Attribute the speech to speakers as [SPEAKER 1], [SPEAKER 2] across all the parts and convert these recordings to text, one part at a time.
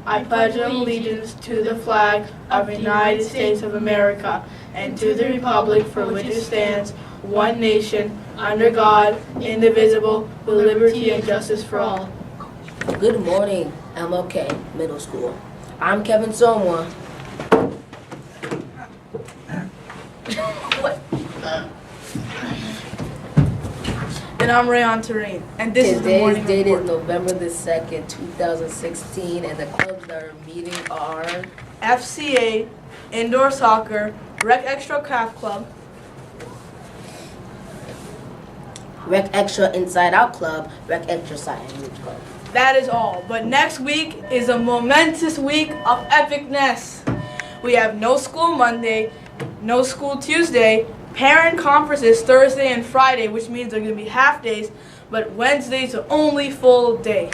[SPEAKER 1] I pledge allegiance to the flag of the United States of America and to the republic for which it stands, one nation, under God, indivisible, with liberty and justice for all.
[SPEAKER 2] Good morning, MLK Middle School. I'm Kevin Somwa.
[SPEAKER 1] And I'm Rayon Terrain, and this is the morning
[SPEAKER 2] Today's date
[SPEAKER 1] report.
[SPEAKER 2] is November the 2nd, 2016, and the clubs that are meeting are
[SPEAKER 1] FCA, Indoor Soccer, Rec Extra Craft Club,
[SPEAKER 2] Rec Extra Inside Out Club, Rec Extra Science Club.
[SPEAKER 1] That is all. But next week is a momentous week of epicness. We have no school Monday, no school Tuesday, parent conferences Thursday and Friday, which means they're going to be half days, but Wednesday's the only full day.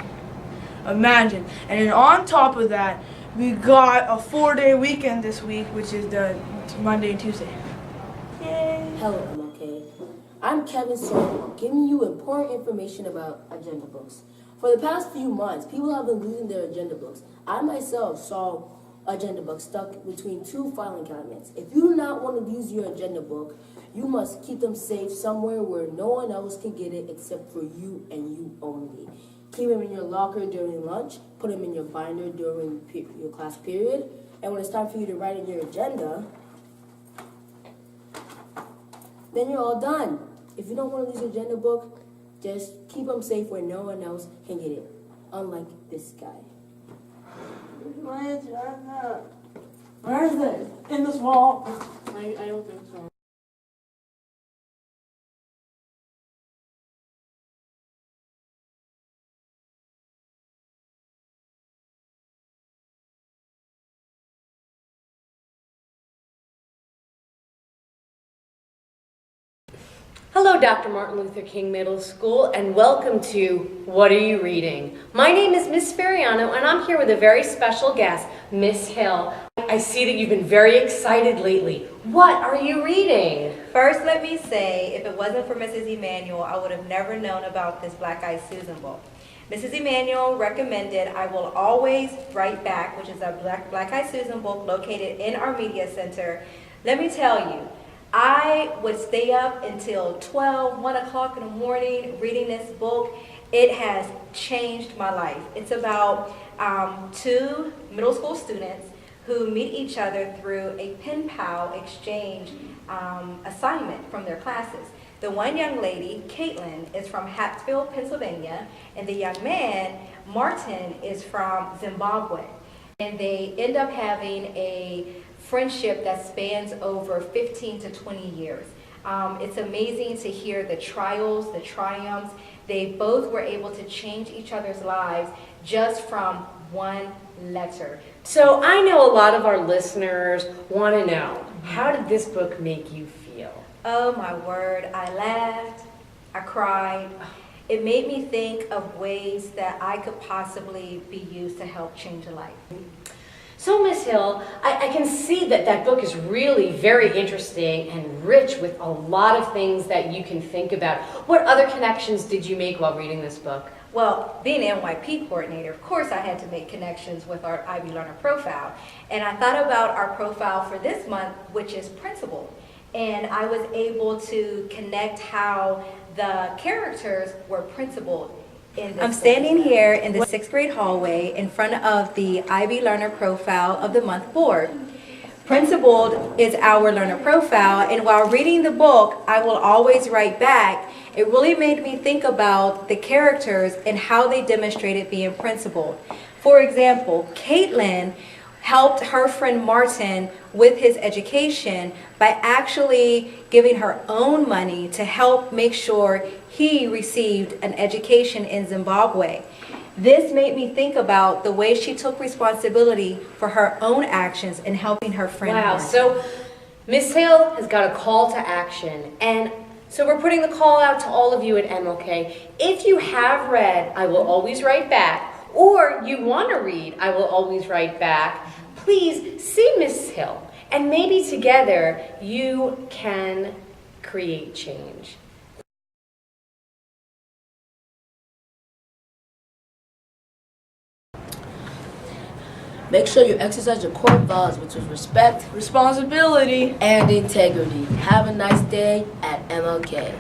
[SPEAKER 1] Imagine. And then on top of that, we got a 4-day weekend this week, which is the Monday and Tuesday. Yay.
[SPEAKER 2] Hello, MLK. I'm Kevin Somwa, giving you important information about agenda books. For the past few months, people have been losing their agenda books. I myself saw agenda books stuck between two filing cabinets. If you do not want to lose your agenda book, you must keep them safe somewhere where no one else can get it except for you and you only. Keep them in your locker during lunch, put them in your binder during your class period, and when it's time for you to write in your agenda, then you're all done. If you don't want to lose your agenda book, just keep them safe where no one else can get it, unlike this guy.
[SPEAKER 1] My agenda. Where is it? In this wall. I don't think so.
[SPEAKER 3] Hello, Dr. Martin Luther King Middle School, and welcome to What Are You Reading? My name is Miss Fariano, and I'm here with a very special guest, Miss Hill. I see that you've been very excited lately. What are you reading?
[SPEAKER 4] First, let me say, if it wasn't for Mrs. Emanuel, I would have never known about this Black Eyed Susan book. Mrs. Emanuel recommended I Will Always Write Back, which is a Black Eyed Susan book located in our media center. Let me tell you, I would stay up until 12, 1 o'clock in the morning reading this book. It has changed my life. It's about two middle school students who meet each other through a pen pal exchange assignment from their classes. The one young lady, Caitlin, is from Hatfield, Pennsylvania, and the young man, Martin, is from Zimbabwe. And they end up having a friendship that spans over 15 to 20 years. It's amazing to hear the trials, the triumphs. They both were able to change each other's lives just from one letter.
[SPEAKER 3] So I know a lot of our listeners want to know, how did this book make you feel?
[SPEAKER 4] Oh my word, I laughed, I cried. It made me think of ways that I could possibly be used to help change a life.
[SPEAKER 3] So, Miss Hill, I can see that that book is really very interesting and rich with a lot of things that you can think about. What other connections did you make while reading this book?
[SPEAKER 4] Well, being an NYP coordinator, of course I had to make connections with our IB Learner profile. And I thought about our profile for this month, which is principled. And I was able to connect how the characters were principled. I'm standing here in the 6th grade hallway in front of the IB Learner Profile of the Month board. Principled is our learner profile, and while reading the book, I Will Always Write Back, it really made me think about the characters and how they demonstrated being principled. For example, Caitlin helped her friend Martin with his education by actually giving her own money to help make sure he received an education in Zimbabwe. This made me think about the way she took responsibility for her own actions in helping her friend.
[SPEAKER 3] Wow,
[SPEAKER 4] Martin.
[SPEAKER 3] so Miss Hill has got a call to action, and so we're putting the call out to all of you at MLK. If you have read I Will Always Write Back, or you want to read I Will Always Write Back, please see Miss Hill, and maybe together you can create change.
[SPEAKER 2] Make sure you exercise your core values, which is respect
[SPEAKER 1] Responsibility.
[SPEAKER 2] and integrity. Have a nice day at MLK.